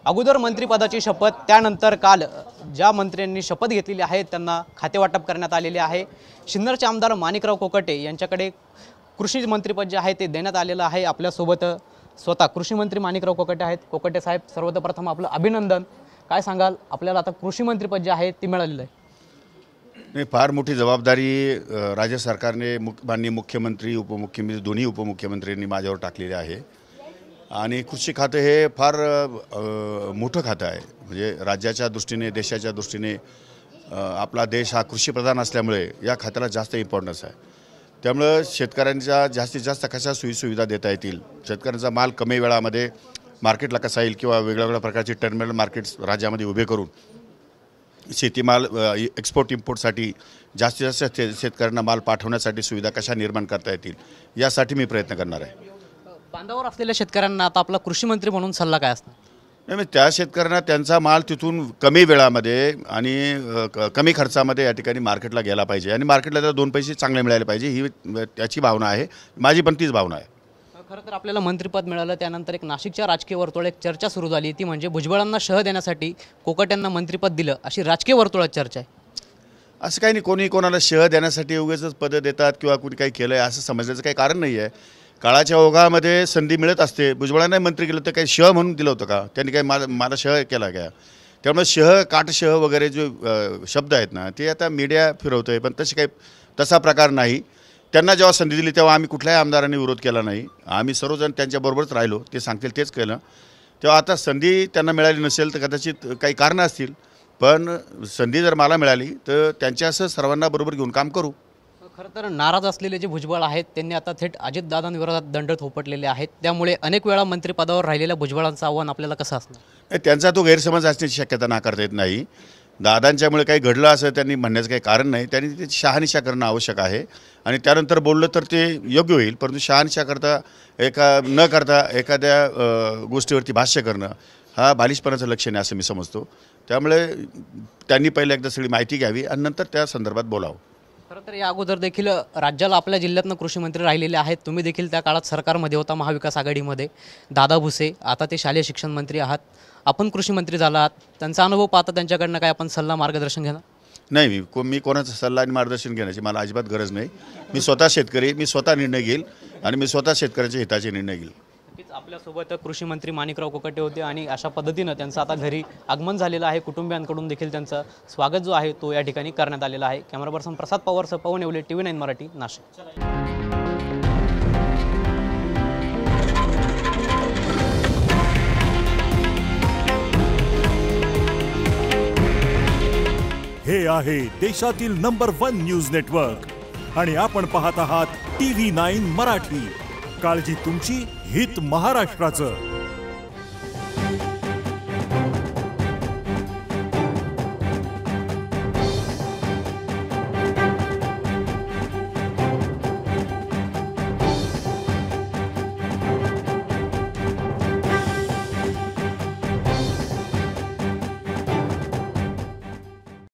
अगोदर मंत्रिपदाची शपथ, त्यानंतर काल ज्या मंत्र्यांनी शपथ घेतलेली आहे त्यांना खाते वाटप करण्यात आलेले आहे। सिन्नरचे आमदार माणिकराव कोकाटे यांच्याकडे कृषी मंत्रिपद जे आहे ते देण्यात आलेलं आहे। आपल्यासोबत स्वतः कृषी मंत्री माणिकराव कोकाटे आहेत। कोकाटे साहेब, सर्वप्रथम आपलं अभिनंदन। काय सांगाल, आपल्याला आता कृषी मंत्रिपद जे आहे ते मिळालेलं आहे? नाही, फार मोठी जबाबदारी राज्य सरकारने माननीय मुख्यमंत्री उपमुख्यमंत्री दोन्ही उपमुख्यमंत्र्यांनी माझ्यावर टाकलेली आहे। आणि कृषी खाते हे फार मोठं खातं आहे। म्हणजे राज्याच्या दृष्टीने, देशाच्या दृष्टीने आपला देश हा कृषीप्रधान असल्यामुळे या खात्याला जास्त इम्पॉर्टन्स आहे। त्यामुळे शेतकऱ्यांच्या जास्तीत जास्त कशा सोयीसुविधा देता येतील, शेतकऱ्यांचा माल कमी वेळामध्ये मार्केटला कसा येईल किंवा वेगवेगळ्या प्रकारचे टर्मिनल मार्केट्स राज्यामध्ये उभे करून शेतीमाल एक्सपोर्ट इम्पोर्टसाठी जास्तीत जास्त शेतकऱ्यांना माल पाठवण्यासाठी सुविधा कशा निर्माण करता येतील यासाठी मी प्रयत्न करणार आहे। बांधावर असलेल्या शेतकऱ्यांना आता आपला कृषी मंत्री म्हणून सल्ला काय असणार? नाही, त्या शेतकऱ्यांना त्यांचा माल तिथून कमी वेळामध्ये आणि कमी खर्चामध्ये या ठिकाणी मार्केटला गेला पाहिजे आणि मार्केटला त्याला 2 पैसे चांगले मिळाले पाहिजे, ही त्याची भावना आहे। माझी पण तीच भावना आहे। खरं तर आपल्याला मंत्रिपद मिळालं त्यानंतर एक नाशिकच्या राजकीय वर्तुळात एक चर्चा सुरू झाली, ती म्हणजे भुजबळांना शह देण्यासाठी कोकाट्यांना मंत्रिपद दिलं, अशी राजकीय वर्तुळात चर्चा आहे। असं काही नाही, कोणी कोणाला शह देण्यासाठी उगाचच पदं देतात किंवा कुणी काही केलं आहे असं समजण्याचं काही कारण नाही आहे। काळाच्या ओघामध्ये संधी मिळत असते। भुजबळांना मंत्री केलं तर काही शह म्हणून दिलं होतं का? त्यांनी काही मला शह केला का? त्यामुळे शह, काटशह वगैरे जो शब्द आहेत ना, ते आता मीडिया फिरवतं आहे, पण तसा प्रकार नाही। त्यांना जेव्हा संधी दिली तेव्हा आम्ही कुठल्याही आमदारांनी विरोध केला नाही। आम्ही सर्वजण त्यांच्याबरोबरच राहिलो, ते सांगतील तेच केलं। तेव्हा आता संधी त्यांना मिळाली नसेल तर कदाचित काही कारणं असतील, पण संधी जर मला मिळाली तर त्यांच्यासह सर्वांना बरोबर घेऊन काम करू। खरं तर नाराज असलेले जे भुजबळ आहेत त्यांनी आता थेट अजितदादांविरोधात दंड थोपटलेले आहेत, त्यामुळे अनेक वेळा मंत्रिपदावर राहिलेल्या भुजबळांचं आव्हान आपल्याला कसं असणार? त्यांचा तो गैरसमज असण्याची शक्यता नाकारता येत नाही। दादांच्यामुळे काही घडलं असं त्यांनी म्हणण्याचं काही कारण नाही। त्यांनी त्याची शहानिशा करणं आवश्यक आहे आणि त्यानंतर बोललं तर ते योग्य होईल, परंतु शहानिशा करता न करता एखाद्या गोष्टीवरती भाष्य करणं हा बालिशपणाचं लक्षण आहे असं मी समजतो। त्यामुळे त्यांनी पहिले एकदा सगळी माहिती घ्यावी आणि नंतर त्या संदर्भात बोलावं। खरं तर या अगोदर देखील राज्याला आपल्या जिल्ह्यातनं कृषी मंत्री राहिलेले आहेत। तुम्ही देखील त्या काळात सरकारमध्ये होता, महाविकास आघाडीमध्ये। दादा भुसे, आता ते शालेय शिक्षण मंत्री आहात, आपण कृषी मंत्री झाला आहात। त्यांचा अनुभव पाहता त्यांच्याकडनं काय आपण सल्ला मार्गदर्शन घेणार? नाही, मी कोणाचा सल्ला आणि मार्गदर्शन घेण्याची मला अजिबात गरज नाही। मी स्वतः शेतकरी, मी स्वतः निर्णय घेईल आणि मी स्वतः शेतकऱ्याच्या हिताचे निर्णय घेईल। आपल्यासोबत कृषी मंत्री माणिकराव कोकाटे होते आणि अशा पद्धतीनं त्यांचं आता घरी आगमन झालेलं आहे। कुटुंबियांकडून देखील त्यांचं स्वागत जो आहे तो या ठिकाणी करण्यात आलेला आहे। कॅमेरा पर्सन प्रसाद पवारसह पवन येवले, TV9 मराठी, नाशिक। हे आहे देशातील नंबर 1 न्यूज नेटवर्क आणि आपण पाहत आहात TV9 मराठी। काळजी तुमची, हित महाराष्ट्राचं।